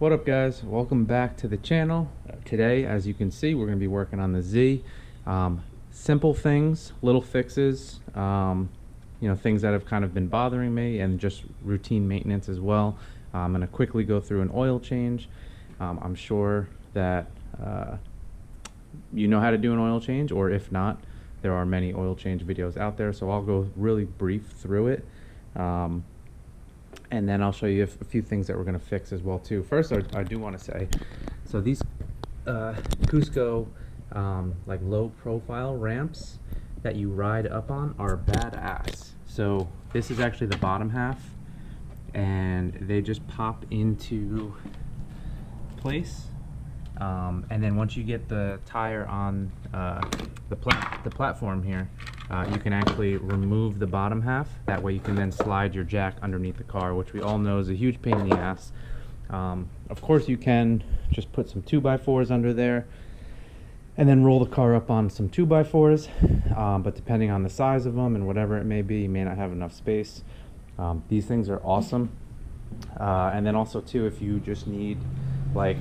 What up, guys? Welcome back to the channel. Today, as you can see, we're going to be working on the Z. Simple things, little fixes, things that have kind of been bothering me, and just routine maintenance as well. I'm going to quickly go through an oil change. I'm sure that you know how to do an oil change, or if not, there are many oil change videos out there, so I'll go really brief through it. And then I'll show you a few things that we're going to fix as well too. First, I do want to say, so these Cusco like low profile ramps that you ride up on are badass. So this is actually the bottom half, and they just pop into place. And then once you get the tire on the platform here, you can actually remove the bottom half. That way you can then slide your jack underneath the car, which we all know is a huge pain in the ass. Of course, you can just put some 2x4s under there and then roll the car up on some 2x4s, but depending on the size of them and whatever it may be, you may not have enough space. These things are awesome. And then also too, if you just need like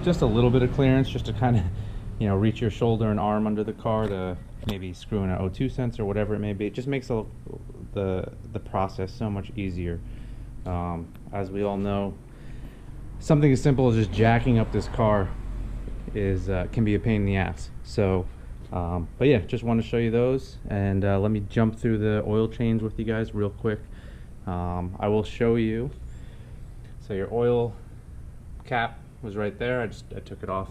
just a little bit of clearance, just to kind of reach your shoulder and arm under the car to maybe screw in an O2 sensor, whatever it may be, it just makes the process so much easier. As we all know, something as simple as just jacking up this car can be a pain in the ass. So but yeah, just want to show you those, and let me jump through the oil change with you guys real quick. I will show you. So your oil cap was right there. I took it off.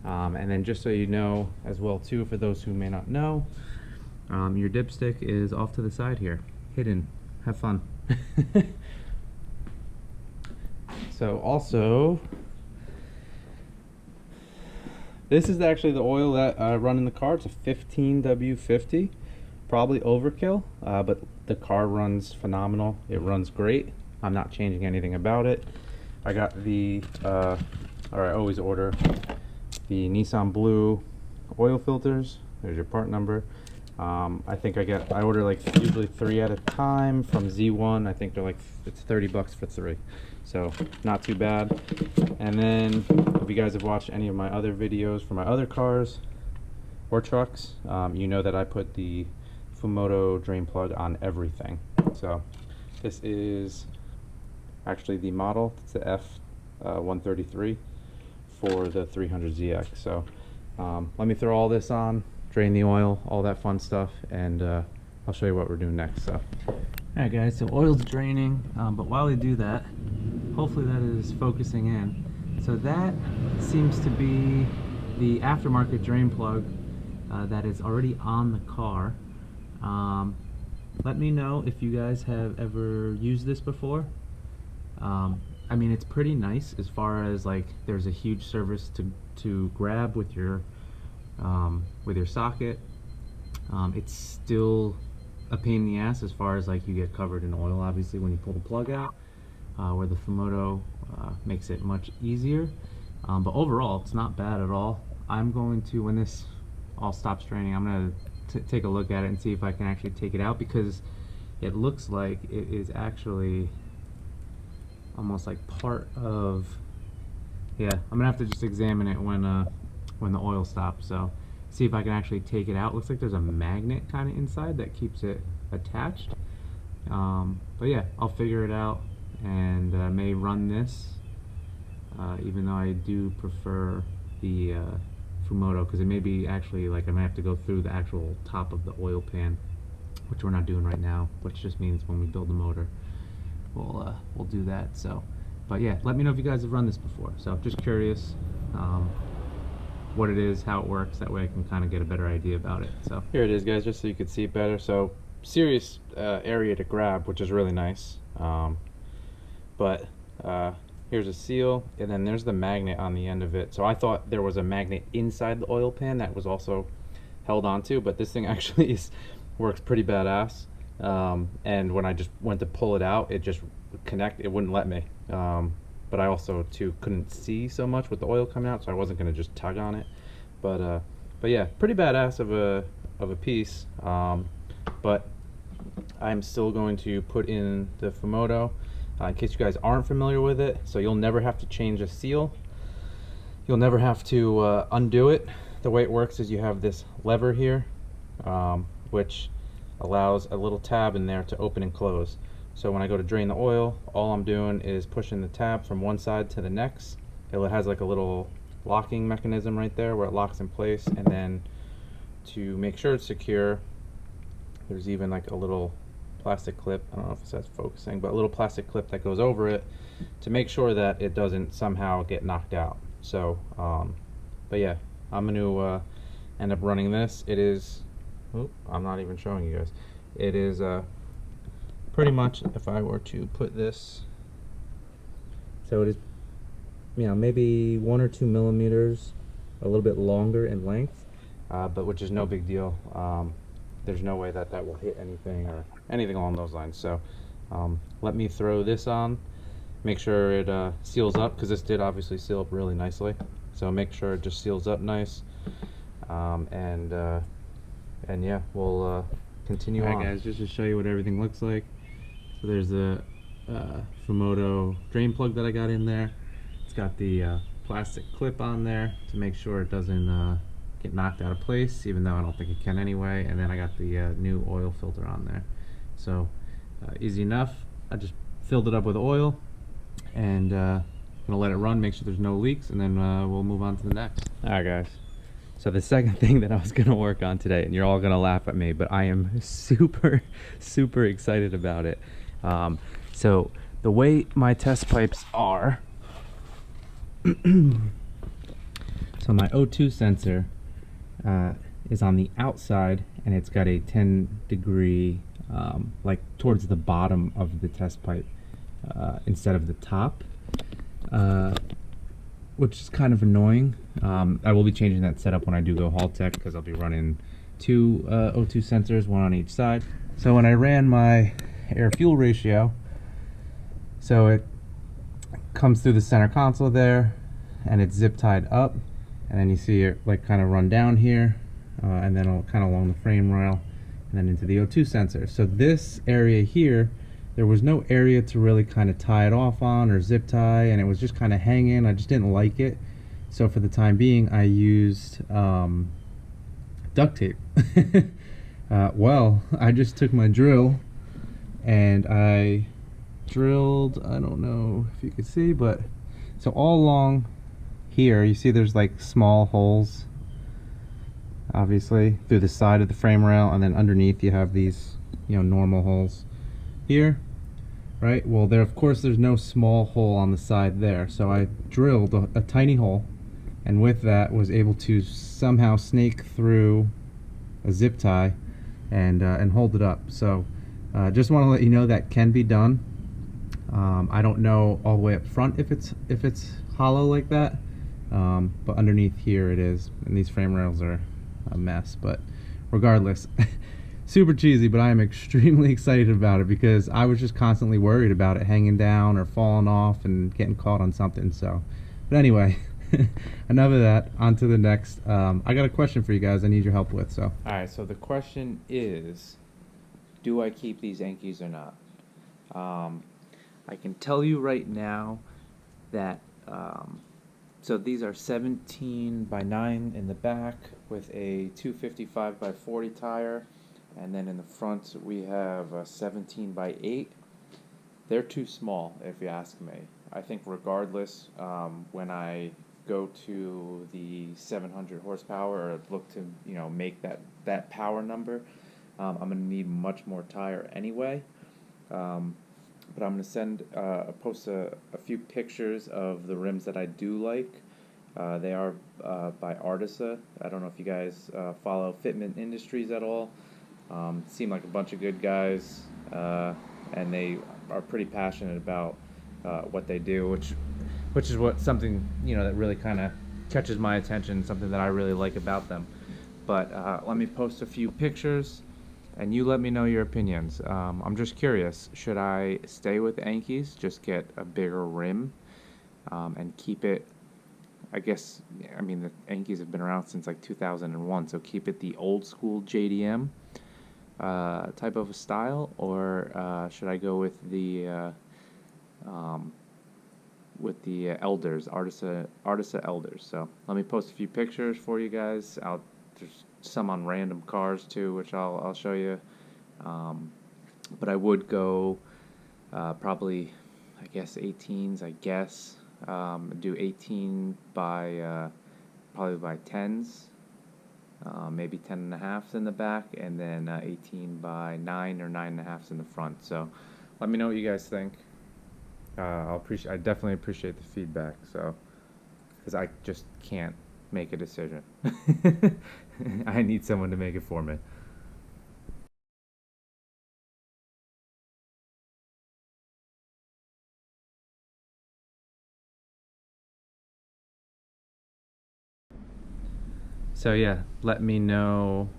And then just so you know as well too, for those who may not know, your dipstick is off to the side here, hidden. Have fun. So also, this is actually the oil that I run in the car. It's a 15W50, probably overkill, but the car runs phenomenal. It runs great. I'm not changing anything about it. I got the, or I always order the Nissan Blue oil filters. There's your part number. I think I order like usually 3 at a time from Z1. I think they're like, it's 30 bucks for 3, so not too bad. And then if you guys have watched any of my other videos for my other cars or trucks, you know that I put the Fumoto drain plug on everything. So this is actually the model. It's the F133 for the 300ZX. So let me throw all this on, drain the oil, all that fun stuff, and I'll show you what we're doing next. So alright guys, so oil's draining, but while we do that, hopefully that is focusing in. So that seems to be the aftermarket drain plug that is already on the car. Let me know if you guys have ever used this before. I mean, it's pretty nice as far as like there's a huge service to grab with your socket. It's still a pain in the ass as far as like you get covered in oil, obviously, when you pull the plug out, where the Fumoto makes it much easier. But overall, it's not bad at all. I'm going to, when this all stops draining, I'm going to take a look at it and see if I can actually take it out, because it looks like it is actually almost like part of, yeah, I'm gonna have to just examine it when the oil stops. So see if I can actually take it out. Looks like there's a magnet kind of inside that keeps it attached. But yeah, I'll figure it out, and may run this, even though I do prefer the Fumoto, because it may be actually like I might have to go through the actual top of the oil pan, which we're not doing right now, which just means when we build the motor, we'll do that. So, but yeah, let me know if you guys have run this before. So just curious what it is, how it works. That way I can kind of get a better idea about it. So here it is, guys, just so you can see it better. So serious area to grab, which is really nice. But here's a seal, and then there's the magnet on the end of it. So I thought there was a magnet inside the oil pan that was also held onto, but this thing actually works pretty badass. And when I just went to pull it out, it just it wouldn't let me. But I also too couldn't see so much with the oil coming out, so I wasn't going to just tug on it. But yeah, pretty badass of a piece. But I'm still going to put in the Fumoto. in case you guys aren't familiar with it. So you'll never have to change a seal. You'll never have to undo it. The way it works is you have this lever here, which allows a little tab in there to open and close. So when I go to drain the oil, all I'm doing is pushing the tab from one side to the next. It has like a little locking mechanism right there where it locks in place, and then to make sure it's secure, there's even like a little plastic clip, I don't know if that's focusing, but a little plastic clip that goes over it to make sure that it doesn't somehow get knocked out. So but yeah, I'm going to end up running this. It is, I'm not even showing you guys, it is pretty much, if I were to put this, so it is, you know, maybe 1 or 2 millimeters, a little bit longer in length, but which is no big deal. There's no way that that will hit anything or anything along those lines. So let me throw this on, make sure it seals up, because this did obviously seal up really nicely. So make sure it just seals up nice, and yeah, we'll continue on. Alright guys, just to show you what everything looks like. So there's the Fumoto drain plug that I got in there. It's got the plastic clip on there to make sure it doesn't get knocked out of place, even though I don't think it can anyway. And then I got the new oil filter on there. So easy enough. I just filled it up with oil, and gonna let it run, make sure there's no leaks, and then we'll move on to the next. Alright guys, so the second thing that I was gonna work on today, and you're all gonna laugh at me, but I am super excited about it. So the way my test pipes are, so my O2 sensor is on the outside, and it's got a 10-degree like towards the bottom of the test pipe instead of the top, which is kind of annoying. I will be changing that setup when I do go haul tech, because I'll be running 2 O2 sensors, 1 on each side. So when I ran my air fuel ratio, so it comes through the center console there, and it's zip tied up, and then you see it like kind of run down here, and then kind of along the frame rail, and then into the O2 sensor. So this area here, there was no area to really kind of tie it off on or zip tie, and it was just kind of hanging. I just didn't like it. So for the time being, I used duct tape. Well, I just took my drill and I drilled, I don't know if you can see, but so all along here, you see there's like small holes, obviously, through the side of the frame rail, and then underneath you have these, you know, normal holes here, right? Well, there, of course, there's no small hole on the side there, so I drilled a tiny hole, and with that was able to somehow snake through a zip tie and hold it up. So just want to let you know that can be done. I don't know all the way up front if it's hollow like that, but underneath here it is, and these frame rails are a mess. But regardless, super cheesy, but I am extremely excited about it, because I was just constantly worried about it hanging down or falling off and getting caught on something. So, but anyway, enough of that, on to the next. I got a question for you guys I need your help with. So alright, so the question is, do I keep these Enkies or not? I can tell you right now that so these are 17 by 9 in the back with a 255 by 40 tire, and then in the front we have a 17 by 8. They're too small, if you ask me. I think regardless, when I go to the 700 horsepower or look to, you know, make that power number, I'm going to need much more tire anyway. But I'm going to post a few pictures of the rims that I do like. They are by Artisa. I don't know if you guys follow Fitment Industries at all. Seem like a bunch of good guys, and they are pretty passionate about what they do, which is something, you know, that really kind of catches my attention, something that I really like about them. But let me post a few pictures, and you let me know your opinions. I'm just curious, should I stay with Enkies, just get a bigger rim, and keep it, I guess, I mean, the Enkies have been around since like 2001, so keep it the old school JDM type of a style, or should I go with the with the elders, Artisa elders. So let me post a few pictures for you guys. There's some on random cars too, which I'll show you. But I would go probably, I guess 18s. I guess do 18 by probably by 10s. Maybe 10.5s in the back, and then 18 by 9 or 9.5s in the front. So let me know what you guys think. I definitely appreciate the feedback. So, because I just can't make a decision. I need someone to make it for me. So yeah, let me know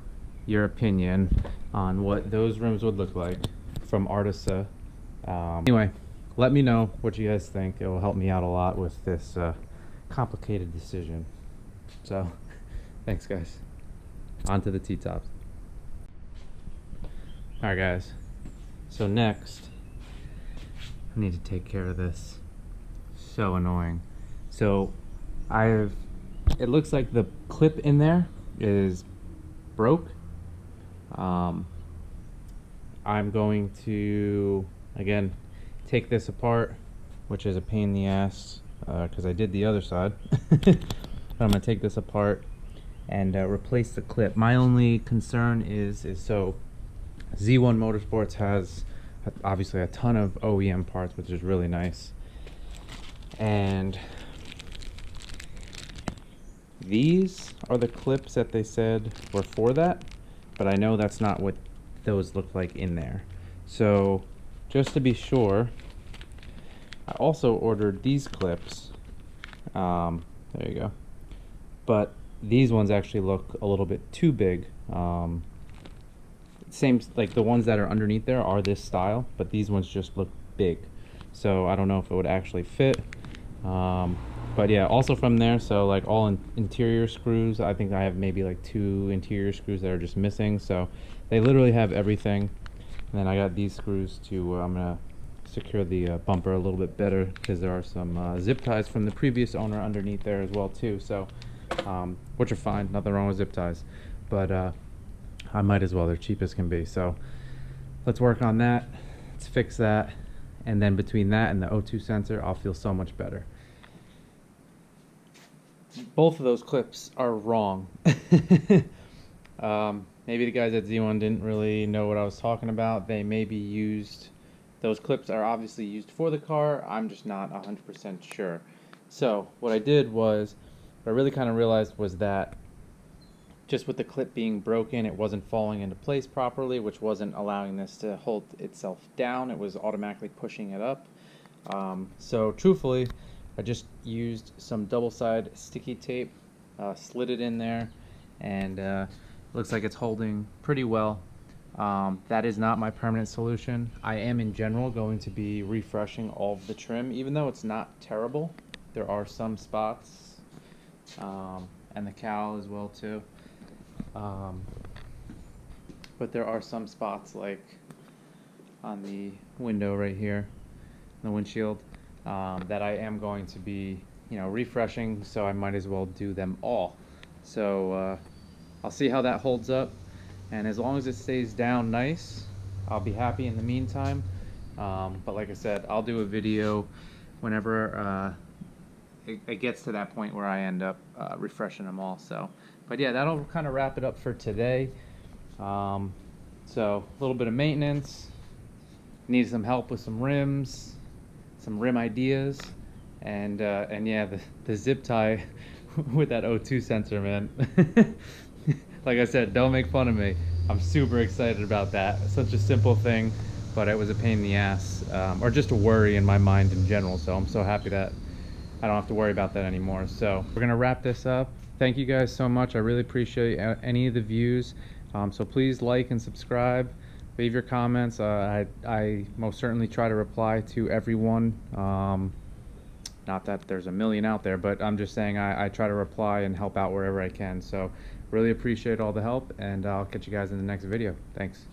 your opinion on what those rims would look like from Artisa. Anyway, let me know what you guys think. It will help me out a lot with this complicated decision. So, thanks guys. On to the T-tops. Alright guys, so next, I need to take care of this. So annoying. So, it looks like the clip in there is broke. I'm going to, again, take this apart, which is a pain in the ass because I did the other side. But I'm going to take this apart and replace the clip. My only concern is so Z1 Motorsports has obviously a ton of OEM parts, which is really nice. And these are the clips that they said were for that, but I know that's not what those look like in there. So just to be sure, I also ordered these clips. There you go. But these ones actually look a little bit too big. Same, like the ones that are underneath there are this style, but these ones just look big. So I don't know if it would actually fit. But yeah, also from there, so like all interior screws, I think I have maybe like 2 interior screws that are just missing. So they literally have everything. And then I got these screws to, I'm gonna secure the bumper a little bit better because there are some zip ties from the previous owner underneath there as well too. So, which are fine, nothing wrong with zip ties. But I might as well, they're cheap as can be. So let's work on that, let's fix that. And then between that and the O2 sensor, I'll feel so much better. Both of those clips are wrong. Maybe the guys at Z1 didn't really know what I was talking about. They maybe used, those clips are obviously used for the car. I'm just not 100% sure. So what I did was, what I really kind of realized was that just with the clip being broken, it wasn't falling into place properly, which wasn't allowing this to hold itself down. It was automatically pushing it up. So truthfully, I just used some double-side sticky tape, slid it in there, and looks like it's holding pretty well. That is not my permanent solution. I am in general going to be refreshing all of the trim, even though it's not terrible. There are some spots, and the cowl as well too. But there are some spots like on the window right here, the windshield, that I am going to be, refreshing, so I might as well do them all. So I'll see how that holds up, and as long as it stays down nice, I'll be happy in the meantime. But like I said, I'll do a video whenever it gets to that point where I end up refreshing them all. So, but yeah, that'll kind of wrap it up for today. So a little bit of maintenance, need some help with some rims, some rim ideas, and yeah, the zip tie with that O2 sensor, man. Like I said, don't make fun of me. I'm super excited about that. Such a simple thing, but it was a pain in the ass, or just a worry in my mind in general. So I'm so happy that I don't have to worry about that anymore. So we're gonna wrap this up. Thank you guys so much. I really appreciate any of the views. So please like and subscribe. Leave your comments. I most certainly try to reply to everyone. Not that there's a million out there, but I'm just saying I try to reply and help out wherever I can. So really appreciate all the help, and I'll catch you guys in the next video. Thanks.